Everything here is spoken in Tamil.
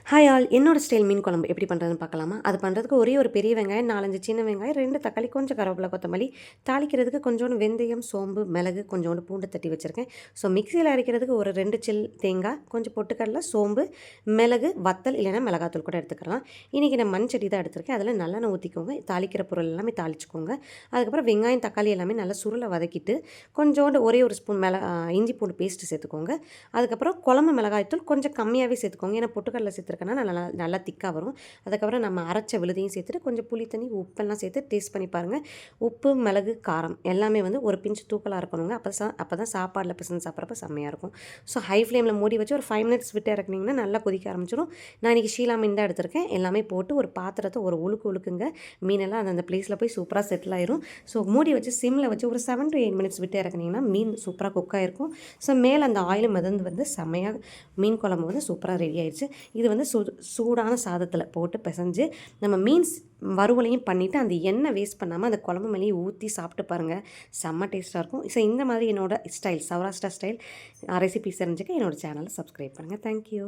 ஹாய் ஆல், என்னோட ஸ்டைல் மீன் குழம்பு எப்படி பண்ணுறதுன்னு பார்க்கலாமா? அது பண்ணுறதுக்கு ஒரே ஒரு பெரிய வெங்காயம், 4, 5 சின்ன வெங்காயம், 2 தக்காளி, கொஞ்சம் கருவேப்பிலை, கொத்தமல்லி, தாளிக்கிறதுக்கு கொஞ்சோண்டு வெந்தயம், சோம்பு, மிளகு, கொஞ்சோண்டு பூண்டு தட்டி வச்சுருக்கேன். ஸோ மிக்சியில் அரைக்கிறதுக்கு ஒரு 2 சில் தேங்காய், கொஞ்சம் பொட்டுக்கடலை, சோம்பு, மிளகு, வத்தல் இல்லைன்னா மிளகாத்தூள் கூட எடுத்துக்கலாம். இன்றைக்கி நான் மண் சட்டி தான் எடுத்திருக்கேன். அதில் நல்லெண்ணெய் ஊற்றிக்கோங்க. தாளிக்கிற பொருள் எல்லாமே தாளிச்சுக்கோங்க. அதுக்கப்புறம் வெங்காயம், தக்காளி எல்லாமே நல்லா சுருளை வதக்கிட்டு கொஞ்சோண்டு ஒரே ஒரு ஸ்பூன் இஞ்சி பூண்டு பேஸ்ட்டு சேர்த்துக்கோங்க. அதுக்கப்புறம் குழம்பு மிளகாய்த்தூள் கொஞ்சம் கம்மியாகவே சேர்த்துக்கோங்க. ஏன்னா பொட்டுக்கடலை சேர்த்துருக்கேன்னா நல்லா திக்காக வரும். அதுக்கப்புறம் நம்ம அரைச்ச விழுதையும் சேர்த்துட்டு கொஞ்சம் புளி தண்ணி உப்பெல்லாம் சேர்த்து டேஸ்ட் பண்ணி பாருங்கள். உப்பு, மிளகு, காரம் எல்லாமே வந்து ஒரு பிஞ்சு தூக்கலாக இருக்கணுங்க. அப்போ தான் சாப்பாடில் பிசைஞ்சு சாப்பிட்றப்ப செம்மையாக இருக்கும். ஸோ ஹை ஃப்ளேமில் மூடி வச்சு ஒரு 5 மினிட்ஸ் விட்டு இறக்குனீங்கன்னா நல்லா கொதிக்க ஆரம்பிச்சிடும். நான் இன்றைக்கி ஷீலா மீன் தான் எடுத்திருக்கேன். எல்லாமே போட்டு ஒரு பாத்திரத்தை ஒரு உழுக்குங்க. மீனெல்லாம் அந்த பிளேஸில் போய் சூப்பராக செட்டில் ஆயிரும். ஸோ மூடி வச்சு சிம்மில் வச்சு ஒரு 7 to 8 மினிட்ஸ் விட்டு இறக்குனீங்கன்னா மீன் சூப்பராக குக் ஆகிருக்கும். ஸோ மேலே அந்த ஆயில் மிதந்து வந்து செம்மையாக மீன் குழம்பு வந்து சூப்பராக ரெடி ஆயிடுச்சு. இது வந்து சூடான சாதத்தில் போட்டு பிசைஞ்சு நம்ம மீன்ஸ் வறுவலையும் பண்ணிவிட்டு அந்த எண்ணெய் வேஸ்ட் பண்ணாமல் அந்த குழம்பு மேலேயே ஊற்றி சாப்பிட்டு பாருங்கள். செம்ம டேஸ்ட்டாக இருக்கும். ஸோ இந்த மாதிரி என்னோடய ஸ்டைல், சௌராஷ்டிரா ஸ்டைல் ரெசிபிஸ் தெரிஞ்சுக்க என்னோடய சேனலை சப்ஸ்கிரைப் பண்ணுங்கள். தேங்க்யூ.